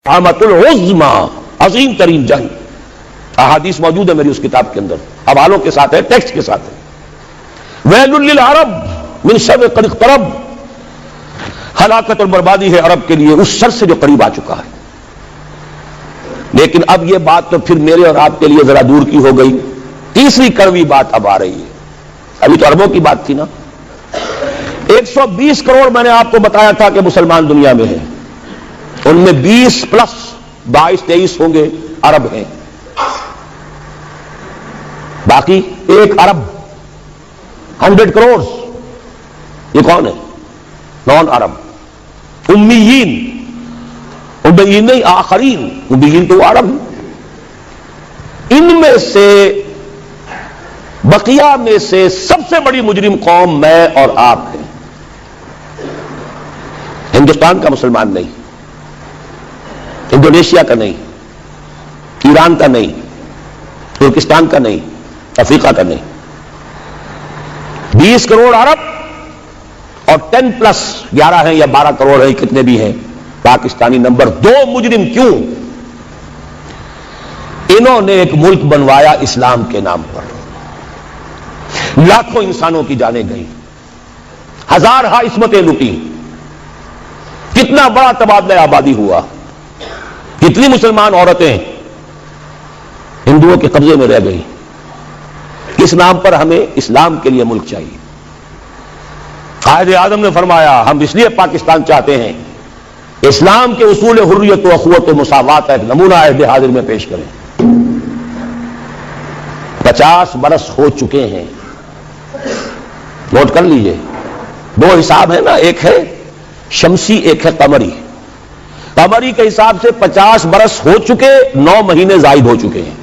عامۃ العظما، عظیم ترین جنگ. احادیث موجود ہے میری اس کتاب کے اندر، حوالوں کے ساتھ ہے، ٹیکسٹ کے ساتھ ہے. ویل للعرب من شر قد اقترب، ہلاکت اور بربادی ہے عرب کے لیے اس شر سے جو قریب آ چکا ہے. لیکن اب یہ بات تو پھر میرے اور آپ کے لیے ذرا دور کی ہو گئی. تیسری کڑوی بات اب آ رہی ہے. ابھی تو عربوں کی بات تھی نا. 120 کروڑ میں نے آپ کو بتایا تھا کہ مسلمان دنیا میں ہیں، ان میں 20 پلس 22-23 ہوں گے عرب ہیں، باقی 1 ارب 100 کروڑ یہ کون ہے؟ نان عرب، امیین. امیین نہیں، آخرین. امیین تو عرب ہیں. ان میں سے بقیہ میں سے سب سے بڑی مجرم قوم میں اور آپ ہیں. ہندوستان کا مسلمان نہیں، انڈونیشیا کا نہیں، ایران کا نہیں، ترکستان کا نہیں، افریقہ کا نہیں. 20 کروڑ عرب اور 10 پلس 11 ہیں یا 12 کروڑ ہیں، کتنے بھی ہیں پاکستانی. نمبر 2 مجرم. کیوں؟ انہوں نے ایک ملک بنوایا اسلام کے نام پر، لاکھوں انسانوں کی جانیں گئیں، ہزارہا عصمتیں لوٹی، کتنا بڑا تبادلہ آبادی ہوا، کتنی مسلمان عورتیں ہندوؤں کے قبضے میں رہ گئی. کس نام پر؟ ہمیں اسلام کے لیے ملک چاہیے. قائد اعظم نے فرمایا ہم اس لیے پاکستان چاہتے ہیں، اسلام کے اصول حریت و اخوت و مساوات کا ایک نمونہ عہد حاضر میں پیش کریں. 50 برس ہو چکے ہیں. نوٹ کر لیجئے، 2 حساب ہے نا، ایک ہے شمسی، ایک ہے قمری. قمری کے حساب سے 50 برس ہو چکے، 9 مہینے زائد ہو چکے ہیں.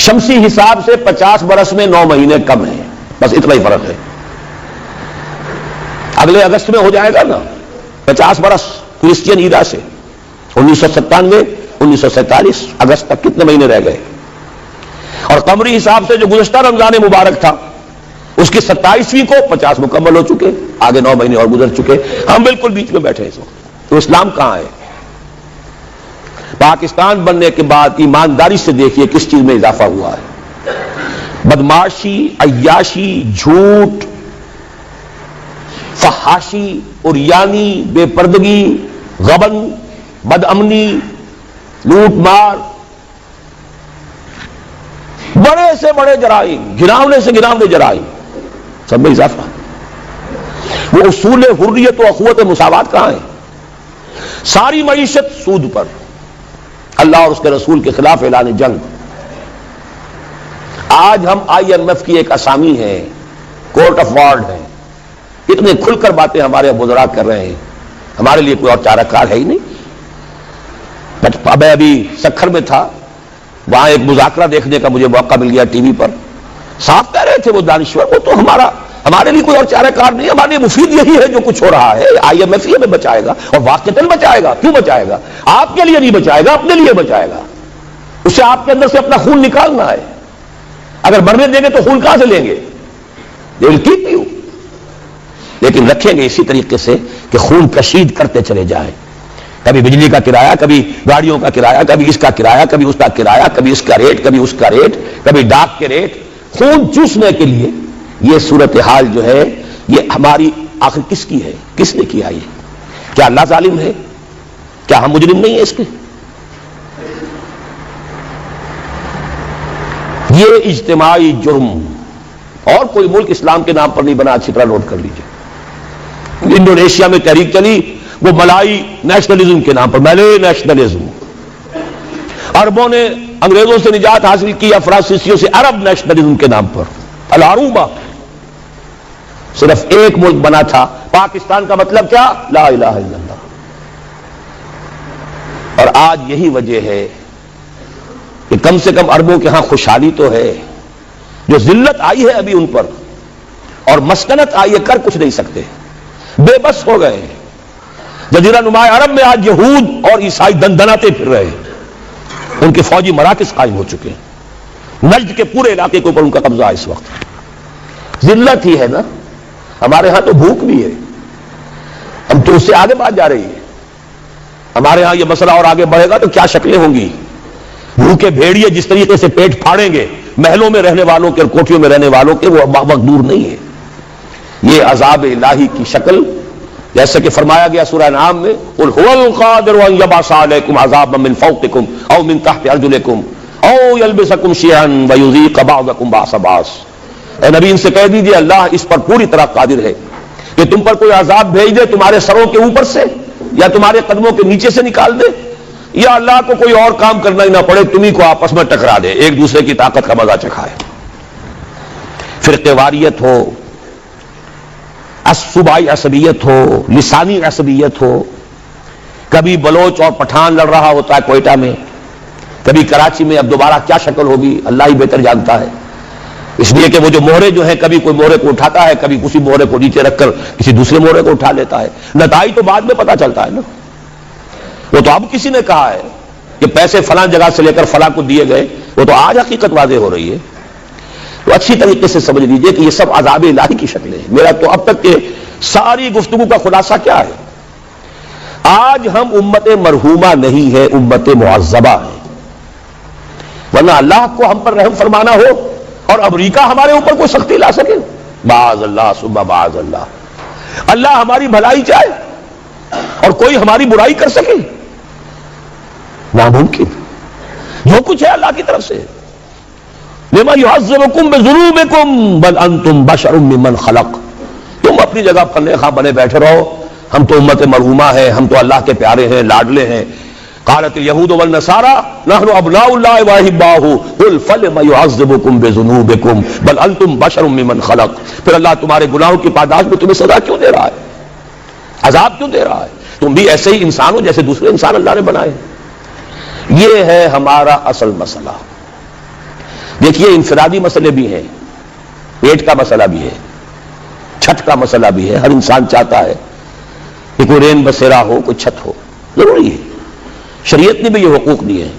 شمسی حساب سے 50 برس میں 9 مہینے کم ہیں، بس اتنا ہی فرق ہے. اگلے اگست میں ہو جائے گا نا 50 برس کرسچین ایرا سے. 1997 1947 اگست تک کتنے مہینے رہ گئے؟ اور قمری حساب سے جو گزشتہ رمضان مبارک تھا اس کی 27ویں کو 50 مکمل ہو چکے، آگے 9 مہینے اور گزر چکے. ہم بالکل بیچ میں بیٹھے اس وقت. تو اسلام کہاں ہے؟ پاکستان بننے کے بعد ایمانداری سے دیکھیے کس چیز میں اضافہ ہوا ہے. بدماشی، عیاشی، جھوٹ، فحاشی، عریانی، بے پردگی، غبن، بد امنی، لوٹ مار، بڑے سے بڑے جرائم، گھناونے سے گھناونے جرائم، سب میں اضافہ. وہ اصول حریت و اخوت مساوات کہاں ہے؟ ساری معیشت سود پر، اللہ اور اس کے رسول کے خلاف اعلان جنگ. آج ہم IMF کی ایک اسامی ہے، کورٹ آف وارڈ ہے. کتنے کھل کر باتیں ہمارے بزرگ کر رہے ہیں. ہمارے لیے کوئی اور چارہ کار ہے ہی نہیں. میں ابھی سکھر میں تھا، وہاں ایک مذاکرہ دیکھنے کا مجھے موقع مل گیا ٹی وی پر. صاف کہہ رہے تھے وہ دانشور، وہ تو ہمارے لیے کوئی اور چارہ کار نہیں، ہمارے لیے مفید یہی ہے جو کچھ ہو رہا ہے. IMF ہی ہمیں بچائے گا، اور واقعتاً بچائے گا. کیوں بچائے گا؟ آپ کے لیے نہیں بچائے گا، اپنے لیے بچائے گا. اسے آپ کے اندر سے اپنا خون نکالنا ہے. اگر مرنے دیں گے تو خون کہاں سے لیں گے؟ They will keep you. لیکن رکھیں گے اسی طریقے سے کہ خون کشید کرتے چلے جائیں. کبھی بجلی کا کرایہ، کبھی گاڑیوں کا کرایہ، کبھی اس کا کرایہ، کبھی اس کا کرایہ، کبھی اس کا ریٹ، کبھی اس کا ریٹ، کبھی ڈاک کے ریٹ. خون چوسنے کے لیے یہ صورتحال جو ہے یہ ہماری آخر کس کی ہے؟ کس نے کیا؟ یہ کیا اللہ ظالم ہے؟ کیا ہم مجرم نہیں ہیں اس کے؟ یہ اجتماعی جرم. اور کوئی ملک اسلام کے نام پر نہیں بنا. اچھی طرح نوٹ کر لیجیے. انڈونیشیا میں تحریک چلی وہ ملائی نیشنلزم کے نام پر، ملے نیشنلزم. عربوں نے انگریزوں سے نجات حاصل کی، فرانسیسیوں سے، عرب نیشنلزم کے نام پر. العروبہ. صرف ایک ملک بنا تھا پاکستان. کا مطلب کیا؟ لا الہ الا اللہ. اور آج یہی وجہ ہے کہ کم سے کم عربوں کے ہاں خوشحالی تو ہے. جو ذلت آئی ہے ابھی ان پر اور مسکنت آئی ہے، کر کچھ نہیں سکتے، بے بس ہو گئے. جزیرہ نما عرب میں آج یہود اور عیسائی دندناتے پھر رہے ہیں. ان کے فوجی مراکز قائم ہو چکے ہیں. نجد کے پورے علاقے کے اوپر ان کا قبضہ ہے اس وقت. ذلت ہی ہے نا. ہمارے ہاں تو بھوک بھی ہے، ہم تو اس سے آگے بات جا رہی ہے. ہمارے ہاں یہ مسئلہ اور آگے بڑھے گا تو کیا شکلیں ہوں گی. بھوکے بھیڑیے جس طریقے سے پیٹ پھاڑیں گے محلوں میں رہنے والوں کے اور کوٹھیوں میں رہنے والوں کے، وہ وقت دور نہیں ہے. یہ عذاب الہی کی شکل، جیسے کہ فرمایا گیا سورہ انعام میں، قل هو القادر ان يبعث عليكم عذابا من فوقكم او من تحت ارجلكم او يلبسكم شيعا ويذيق بعضكم بعض بعض. اے نبی ان سے کہہ دیجیے اللہ اس پر پوری طرح قادر ہے کہ تم پر کوئی عذاب بھیج دے تمہارے سروں کے اوپر سے یا تمہارے قدموں کے نیچے سے نکال دے، یا اللہ کو کوئی اور کام کرنا ہی نہ پڑے، تمہیں کو آپس میں ٹکرا دے، ایک دوسرے کی طاقت کا مزہ چکھائے. فرقے واریت ہو، صوبائی عصبیت ہو، لسانی عصبیت ہو، کبھی بلوچ اور پٹھان لڑ رہا ہوتا ہے کوئٹہ میں، کبھی کراچی میں، اب دوبارہ کیا شکل ہوگی اللہ ہی بہتر جانتا ہے. اس لیے کہ وہ جو مہرے جو ہیں، کبھی کوئی مہرے کو اٹھاتا ہے، کبھی کسی مہرے کو نیچے رکھ کر کسی دوسرے مہرے کو اٹھا لیتا ہے. نتائج تو بعد میں پتہ چلتا ہے نا. وہ تو اب کسی نے کہا ہے کہ پیسے فلاں جگہ سے لے کر فلاں کو دیے گئے، وہ تو آج حقیقت واضح ہو رہی ہے. تو اچھی طریقے سے سمجھ لیجئے کہ یہ سب عذاب الہی کی شکلیں ہیں. میرا تو اب تک کے ساری گفتگو کا خلاصہ کیا ہے؟ آج ہم امت مرحومہ نہیں ہے، امت معذبہ ہے. ورنہ اللہ کو ہم پر رحم فرمانا ہو اور امریکہ ہمارے اوپر کوئی سختی لا سکے، معاذ اللہ ثم معاذ اللہ. اللہ ہماری بھلائی چاہے اور کوئی ہماری برائی کر سکے، ناممکن. جو کچھ ہے اللہ کی طرف سے. لما يعذبكم بذنوبكم بل انتم بشر ممن خلق. تم اپنی جگہ پھلے خواہ بنے بیٹھے رہو، ہم تو امت مرحومہ ہیں، ہم تو اللہ کے پیارے ہیں، لاڈلے ہیں. قالت اليهود والنصارى نحن ابناء الله واحباؤه قل فلم يعذبكم بذنوبكم بل انتم بشر ممن خلق. پھر اللہ تمہارے گناہوں کی پاداش میں تمہیں سزا کیوں دے رہا ہے، عذاب کیوں دے رہا ہے؟ تم بھی ایسے ہی انسان ہو جیسے دوسرے انسان اللہ نے بنائے. یہ ہے ہمارا اصل مسئلہ. دیکھیے انفرادی مسئلے بھی ہیں، پیٹ کا مسئلہ بھی ہے، چھت کا مسئلہ بھی ہے. ہر انسان چاہتا ہے کہ کوئی رین بسیرا ہو، کوئی چھت ہو، ضروری ہے. شریعت نے بھی یہ حقوق دیے ہیں.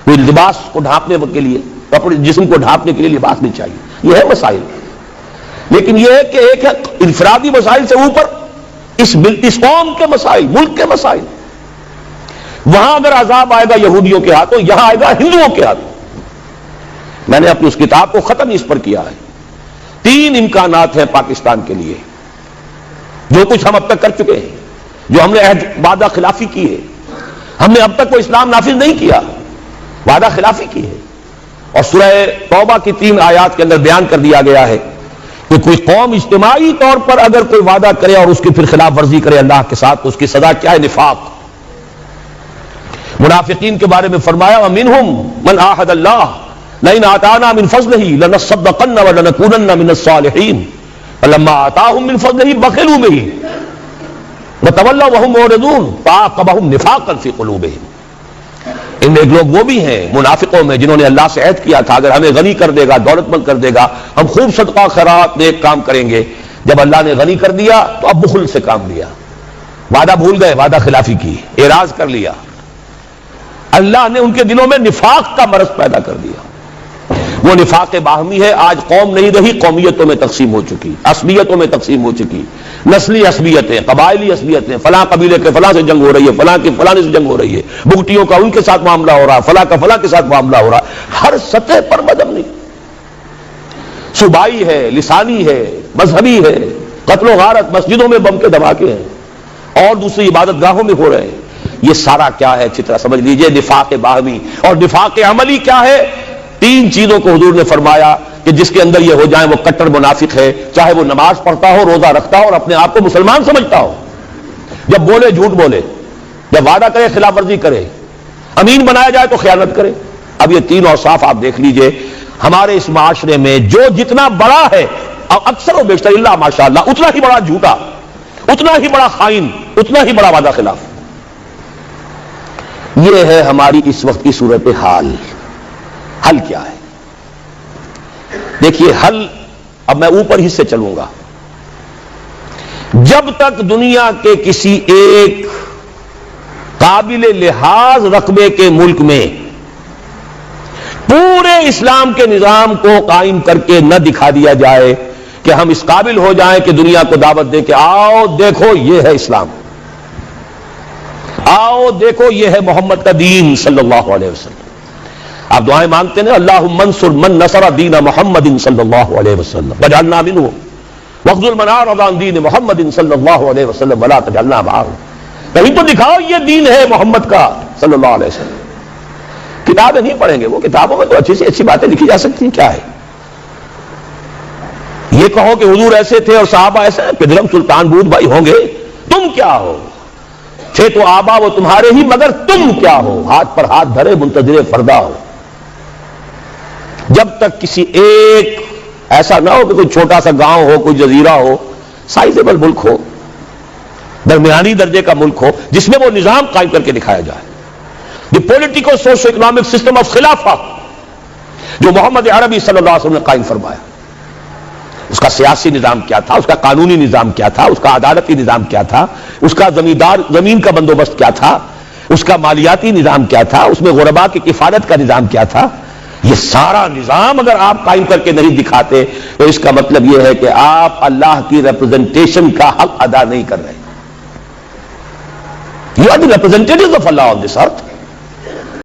کوئی لباس کو ڈھانپنے کے لیے، اپنے جسم کو ڈھانپنے کے لیے لباس بھی چاہیے. یہ ہے مسائل. لیکن یہ ہے کہ ایک ہے انفرادی مسائل سے اوپر اس قوم کے مسائل، ملک کے مسائل. وہاں اگر عذاب آئے گا یہودیوں کے ہاتھوں، یہاں آئے گا ہندوؤں کے ہاتھوں. میں نے اپنی اس کتاب کو ختم اس پر کیا ہے. 3 امکانات ہیں پاکستان کے لیے. جو کچھ ہم اب تک کر چکے ہیں، جو ہم نے عہد وعدہ خلافی کی ہے، ہم نے اب تک کوئی اسلام نافذ نہیں کیا، وعدہ خلافی کی ہے. اور سورہ توبہ کی 3 آیات کے اندر بیان کر دیا گیا ہے کہ کوئی قوم اجتماعی طور پر اگر کوئی وعدہ کرے اور اس کی پھر خلاف ورزی کرے اللہ کے ساتھ تو اس کی سزا کیا ہے؟ نفاق. منافقین کے بارے میں فرمایا وَمِنْهُمْ مَنْ عَاهَدَ اللَّهَ لَئِنْ آتَانَا مِنْ فَضْلِهِ لَنَصَّدَّقَنَّ وَلَنَكُونَنَّ مِنَ الصَّالِحِينَ فَلَمَّا آتَاهُم مِنْ فَضْلِهِ بَخِلُوا بِهِ وَتَوَلَّوْا وَهُمْ مُعْرِضُونَ فَأَعْقَبَهُم نِفَاقًا فِي قُلُوبِهِمْ. ان ایک لوگ وہ بھی ہیں منافقوں میں جنہوں نے اللہ سے عہد کیا تھا اگر ہمیں غنی کر دے گا، دولت مند کر دے گا، ہم خوب صدقہ خیرات نیک کام کریں گے. جب اللہ نے غنی کر دیا تو اب بخل سے کام لیا، وعدہ بھول گئے، وعدہ خلافی کی، اعراض کر لیا. اللہ نے ان کے دلوں میں نفاق کا مرض پیدا کر دیا. وہ نفاق باہمی ہے. آج قوم نہیں رہی، قومیتوں میں تقسیم ہو چکی، عصبیتوں میں تقسیم ہو چکی، نسلی عصبیتیں، قبائلی عصبیتیں، فلاں قبیلے کے فلاں سے جنگ ہو رہی ہے، فلاں کی فلاں سے جنگ ہو رہی ہے، بگٹیوں کا ان کے ساتھ معاملہ ہو رہا ہے، فلاں کا فلاں کے ساتھ معاملہ ہو رہا ہے. ہر سطح پر مذہب نہیں، صوبائی ہے، لسانی ہے، مذہبی ہے، قتل و غارت، مسجدوں میں بم کے دھماکے ہیں اور دوسری عبادت گاہوں میں ہو رہے ہیں. یہ سارا کیا ہے؟ اچھی طرح سمجھ لیجئے نفاق باہمی. اور نفاق عملی کیا ہے؟ 3 چیزوں کو حضور نے فرمایا کہ جس کے اندر یہ ہو جائیں وہ کٹر منافق ہے. چاہے وہ نماز پڑھتا ہو، روزہ رکھتا ہو اور اپنے آپ کو مسلمان سمجھتا ہو، جب بولے جھوٹ بولے، جب وعدہ کرے خلاف ورزی کرے، امین بنایا جائے تو خیانت کرے. اب یہ 3 اوصاف آپ دیکھ لیجئے ہمارے اس معاشرے میں جو جتنا بڑا ہے اکثر و بیشتر اللہ ماشاءاللہ اتنا ہی بڑا جھوٹا، اتنا ہی بڑا خائن، اتنا ہی بڑا وعدہ خلاف. یہ ہے ہماری اس وقت کی صورتحال. حل کیا ہے؟ دیکھیے حل، اب میں اوپر ہی سے چلوں گا. جب تک دنیا کے کسی ایک قابل لحاظ رقبے کے ملک میں پورے اسلام کے نظام کو قائم کر کے نہ دکھا دیا جائے کہ ہم اس قابل ہو جائیں کہ دنیا کو دعوت دے کہ آؤ دیکھو یہ ہے اسلام، آؤ دیکھو یہ ہے محمد کا دین صلی اللہ علیہ وسلم. آپ دعائیں مانگتے ہیں اللہم انصر من نصر دین محمد صلی اللہ علیہ وسلم وجعلنا منہم واخذل من اعرض عن دین محمد صلی اللہ علیہ وسلم ولا تجعلنا معهم. کہیں تو دکھاؤ یہ دین ہے محمد کا صلی اللہ علیہ وسلم. کتابیں نہیں پڑھیں گے وہ, کتابوں میں تو اچھی سے اچھی باتیں لکھی جا سکتی ہیں. کیا ہے یہ کہو کہ حضور ایسے تھے اور صحابہ ایسے ہیں, پدرم سلطان بود بھائی ہوں گے, تم کیا ہو؟ تھے تو آبا وہ تمہارے ہی مگر تم کیا ہو؟ ہاتھ پر ہاتھ دھرے منتظر فردا ہو. جب تک کسی ایک ایسا نہ ہو کہ کوئی چھوٹا سا گاؤں ہو, کوئی جزیرہ ہو, سائزیبل ملک ہو, درمیانی درجے کا ملک ہو, جس میں وہ نظام قائم کر کے دکھایا جائے. The political socio economic system of خلافہ جو محمد عربی صلی اللہ علیہ وسلم نے قائم فرمایا, اس کا سیاسی نظام کیا تھا, اس کا قانونی نظام کیا تھا, اس کا عدالتی نظام کیا تھا, اس کا زمین کا بندوبست کیا تھا, اس کا مالیاتی نظام کیا تھا, اس میں غرباء کی کفالت کا نظام کیا تھا. یہ سارا نظام اگر آپ قائم کر کے نہیں دکھاتے تو اس کا مطلب یہ ہے کہ آپ اللہ کی ریپرزنٹیشن کا حق ادا نہیں کر رہے. You are the representatives of Allah on this earth.